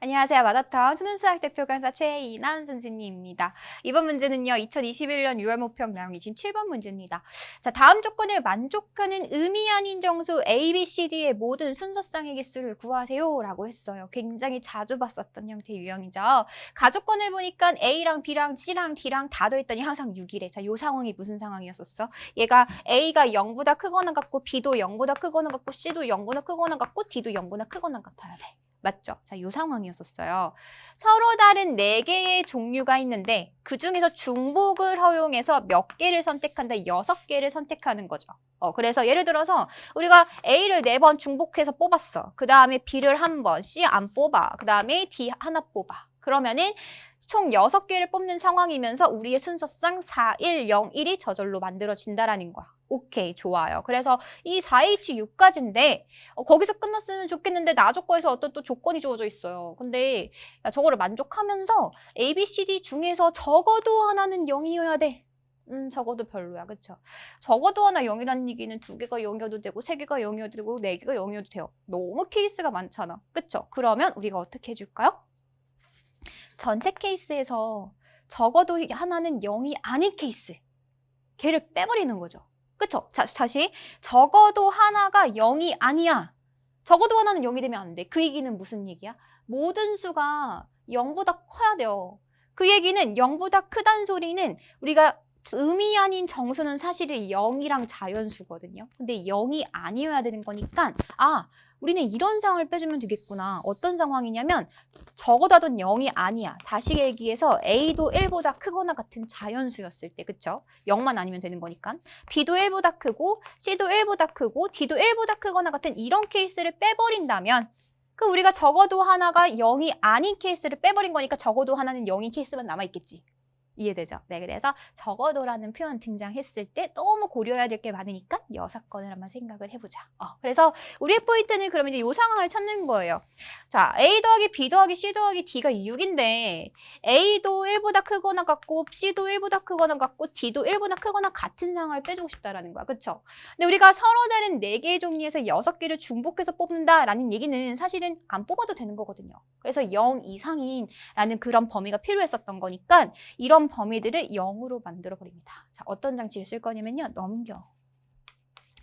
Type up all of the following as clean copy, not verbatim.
안녕하세요. 마더텅 수능수학 대표 강사 최이남 선생님입니다. 이번 문제는요. 2021년 6월 모평 나온 27번 문제입니다. 자, 다음 조건을 만족하는 의미 아닌 정수 A, B, C, D의 모든 순서쌍의 개수를 구하세요 라고 했어요. 굉장히 자주 봤었던 형태의 유형이죠. 가조건을 보니까 A랑 B랑 C랑 D랑 다 더했더니 항상 6이래. 자, 요 상황이 무슨 상황이었었어? 얘가 A가 0보다 크거나 같고 B도 0보다 크거나 같고 C도 0보다 크거나 같고 D도 0보다 크거나 같아야 돼. 맞죠? 자, 요 상황이었었어요. 서로 다른 4개의 종류가 있는데 그 중에서 중복을 허용해서 몇 개를 선택한다? 6개를 선택하는 거죠. 그래서 예를 들어서 우리가 A를 4번 중복해서 뽑았어. 그 다음에 B를 1번, C 안 뽑아. 그 다음에 D 하나 뽑아. 그러면은 총 6개를 뽑는 상황이면서 우리의 순서상 4, 1, 0, 1이 저절로 만들어진다라는 거야. 오케이, 좋아요. 그래서 이 4H6까지인데 거기서 끝났으면 좋겠는데 나조건에서 어떤 또 조건이 주어져 있어요. 근데 야, 저거를 만족하면서 A, B, C, D 중에서 적어도 하나는 0이어야 돼. 적어도 별로야. 그쵸? 적어도 하나 0이라는 얘기는 2개가 0이어도 되고 3개가 0이어도 되고 4개가 0이어도 돼요. 너무 케이스가 많잖아. 그쵸? 그러면 우리가 어떻게 해줄까요? 전체 케이스에서 적어도 하나는 0이 아닌 케이스. 걔를 빼버리는 거죠. 그쵸? 자, 다시 적어도 하나가 0이 아니야. 적어도 하나는 0이 되면 안 돼. 그 얘기는 무슨 얘기야? 모든 수가 0보다 커야 돼요. 그 얘기는 0보다 크다는 소리는 우리가 의미 아닌 정수는 사실은 0이랑 자연수거든요. 근데 0이 아니어야 되는 거니까 우리는 이런 상황을 빼주면 되겠구나. 어떤 상황이냐면 적어도 하던 0이 아니야. 다시 얘기해서 A도 1보다 크거나 같은 자연수였을 때, 그쵸? 0만 아니면 되는 거니까. B도 1보다 크고 C도 1보다 크고 D도 1보다 크거나 같은 이런 케이스를 빼버린다면 그 우리가 적어도 하나가 0이 아닌 케이스를 빼버린 거니까 적어도 하나는 0인 케이스만 남아있겠지. 이해되죠? 네, 그래서 적어도라는 표현 등장했을 때 너무 고려해야 될 게 많으니까 6건을 한번 생각을 해보자. 그래서 우리의 포인트는 그러면 이제 이 상황을 찾는 거예요. 자, A 더하기 B 더하기 C 더하기 D가 6인데 A도 1보다 크거나 같고 C도 1보다 크거나 같고 D도 1보다 크거나 같은 상황을 빼주고 싶다라는 거야. 그쵸? 근데 우리가 서로 다른 4개의 종류에서 6개를 중복해서 뽑는다라는 얘기는 사실은 안 뽑아도 되는 거거든요. 그래서 0 이상인 라는 그런 범위가 필요했었던 거니까 이런 범위들을 0으로 만들어버립니다. 자, 어떤 장치를 쓸 거냐면요. 넘겨.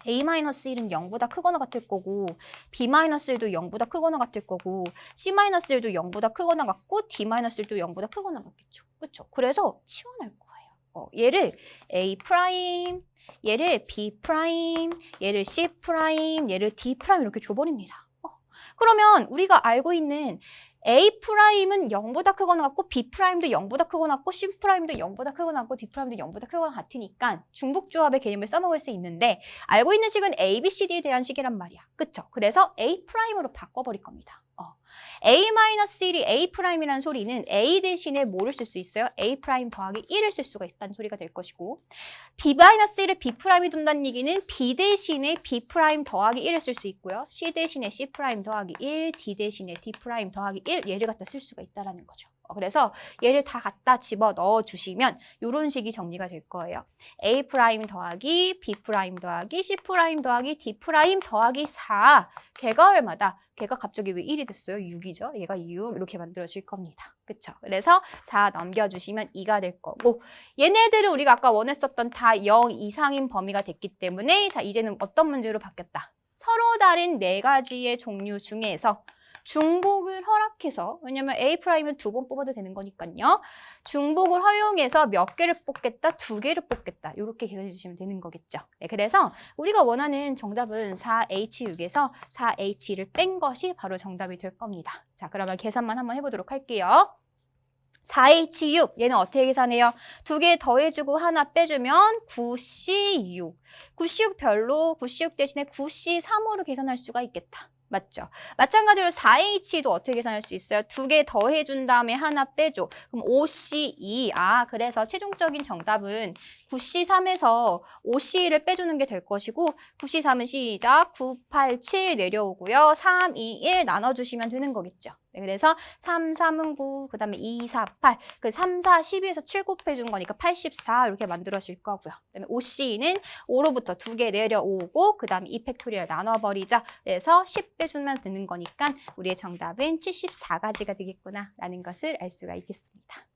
A-1은 0보다 크거나 같을 거고 B-1도 0보다 크거나 같을 거고 C-1도 0보다 크거나 같고 D-1도 0보다 크거나 같겠죠. 그렇죠? 그래서 치워낼 거예요. 얘를 A', 얘를 B', 얘를 C', 얘를 D' 이렇게 줘버립니다. 그러면 우리가 알고 있는 A'은 0보다 크거나 같고 B'도 0보다 크거나 같고 C'도 0보다 크거나 같고 D'도 0보다 크거나 같으니까 중복조합의 개념을 써먹을 수 있는데 알고 있는 식은 A, B, C, D에 대한 식이란 말이야. 그쵸? 그래서 A'로 바꿔버릴 겁니다. A-1이 A'이라는 소리는 A 대신에 뭐를 쓸 수 있어요? A' 더하기 1을 쓸 수가 있다는 소리가 될 것이고 B-1을 B'이 둔다는 얘기는 B 대신에 B' 더하기 1을 쓸 수 있고요. C 대신에 C' 더하기 1, D 대신에 D' 더하기 1 얘를 갖다 쓸 수가 있다는 거죠. 그래서 얘를 다 갖다 집어 넣어 주시면 이런 식이 정리가 될 거예요. A' 더하기 B' 더하기 C' 더하기 D' 더하기 4 걔가 얼마다? 걔가 갑자기 왜 1이 됐어요? 6이죠? 얘가 6 이렇게 만들어질 겁니다. 그쵸? 그래서 4 넘겨주시면 2가 될 거고 얘네들은 우리가 아까 원했었던 다 0 이상인 범위가 됐기 때문에 자 이제는 어떤 문제로 바뀌었다? 서로 다른 4가지의 종류 중에서 중복을 허락해서 왜냐면 A'은 2번 뽑아도 되는 거니까요. 중복을 허용해서 몇 개를 뽑겠다? 2개를 뽑겠다. 이렇게 계산해 주시면 되는 거겠죠. 네, 그래서 우리가 원하는 정답은 4H6에서 4H를 뺀 것이 바로 정답이 될 겁니다. 자, 그러면 계산만 한번 해보도록 할게요. 4H6 얘는 어떻게 계산해요? 2개 더해주고 하나 빼주면 9C6 9C6 별로 9C6 대신에 9C3으로 계산할 수가 있겠다. 맞죠? 마찬가지로 4H도 어떻게 계산할 수 있어요? 2개 더해준 다음에 하나 빼줘. 그럼 5C2. 그래서 최종적인 정답은 9C3에서 5C를 빼주는 게 될 것이고 9C3은 시작. 9, 8, 7 내려오고요. 3, 2, 1 나눠주시면 되는 거겠죠. 네, 그래서 3, 3은 9, 그 다음에 2, 4, 8. 그 3, 4, 12에서 7 곱해준 거니까 84 이렇게 만들어질 거고요. 그 다음에 5C는 5로부터 2개 내려오고 그 다음에 2팩토리얼 나눠버리자. 그래서 10 빼주면 되는 거니까 우리의 정답은 74가지가 되겠구나라는 것을 알 수가 있겠습니다.